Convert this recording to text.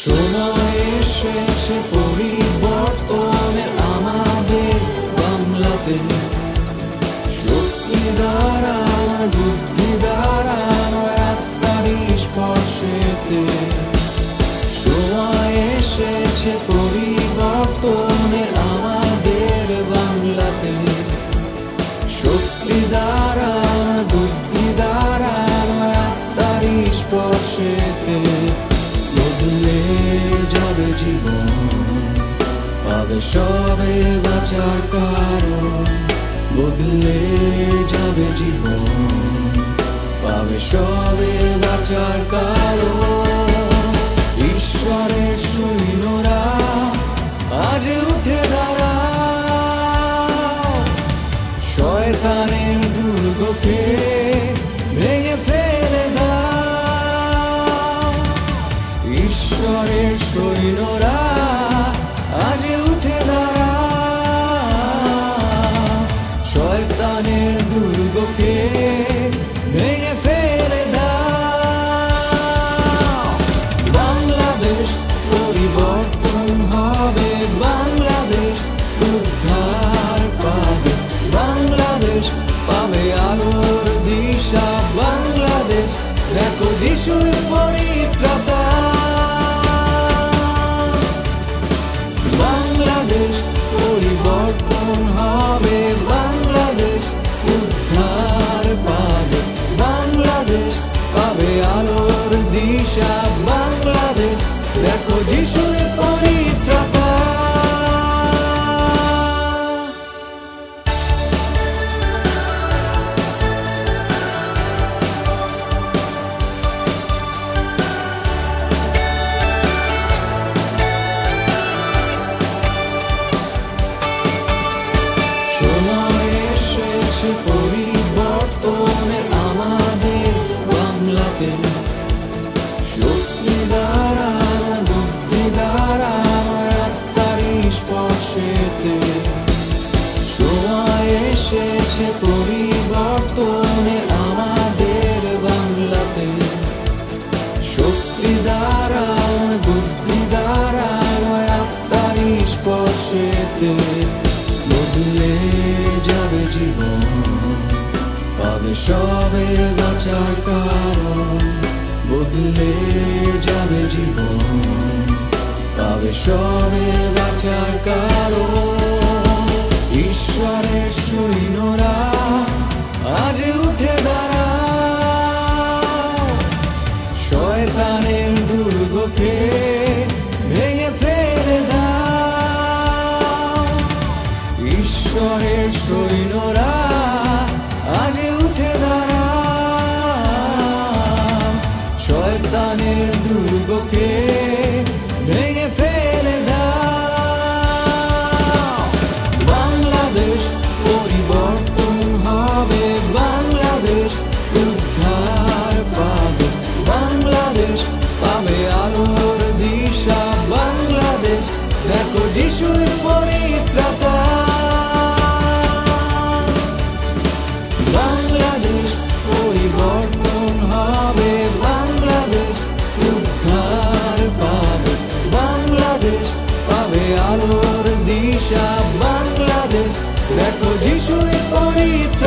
সময় এসেছে পরিবর্তনের আমাদের বাংলাতে। শক্তি দ্বারা নয়, বুদ্ধি দ্বারা নয়, আত্মার স্পর্শেতে। সময় এসেছে পরিবর্তনের আমাদের বাংলাতে। শক্তি দ্বারা নয়, বুদ্ধি দ্বারা নয়, আত্মার স্পর্শেতে। বদলে যাবে জীবন, পাবে সবে বাঁচার কারণ। বদলে যাবে জীবন, পাবে সবে বাঁচার কারণ। ঈশ্বরের সৈন্যরা আজ উঠে দাঁড়াও, শয়তানের দুর্গকে ভেঙে ফেলে দাও। ঈশ্বরের সৈন্যরা আজ উঠে দাঁড়াও, শয়তানের দুর্গকে ভেঙে ফেলে দাও। বাংলাদেশ পরিবর্তন হবে, বাংলাদেশ উদ্ধার পাবে, বাংলাদেশ পাবে আলোর দিশা। বাংলাদেশ দেখো যিশুর পরিত্রাতা। বাংলাদেশ পরিবর্তন হবে, বাংলাদেশ উদ্ধার পাবে, বাংলাদেশ পাবে আলোর দিশা। বাংলাদেশ দেখো যিশুর পরিত্রাতা। সময় এসেছে পরিবর্তনের আমাদের বাংলাতে। শক্তি দ্বারা নয়, বুদ্ধি দ্বারা নয়, আত্মার স্পর্শেতে। সময় এসেছে পরিবর্তনের আমাদের বাংলাতে। শক্তি দ্বারা নয়, বুদ্ধি দ্বারা নয়, আত্মার স্পর্শেতে। বদলে যাবে জীবন, পাবে সবে বাঁচার কারণ। বদলে যাবে জীবন, পাবে সবে বাঁচার কারণ। ঈশ্বরের সৈন্যরা আজ উঠে দাঁড়াও, শয়তানের দুর্গকে ভেঙে ফেলে দাও। ঈশ্বরের সৈন্যরা আজ উঠে দাঁড়াও, শয়তানের দুর্গকে ভেঙে ফেলে দাও। বাংলাদেশ পরিবর্তন হবে, বাংলাদেশ উদ্ধার পাবে, বাংলাদেশ পাবে আলোর দিশা। বাংলাদেশ দেখো যিশুর পরিত্রাতা। বাংলাদেশ পরিবর্তন হবে, বাংলাদেশ উদ্ধার পাবে, বাংলাদেশ পাবে আলোর দিশা। বাংলাদেশ দেখো যিশুর পরিত্রাতা।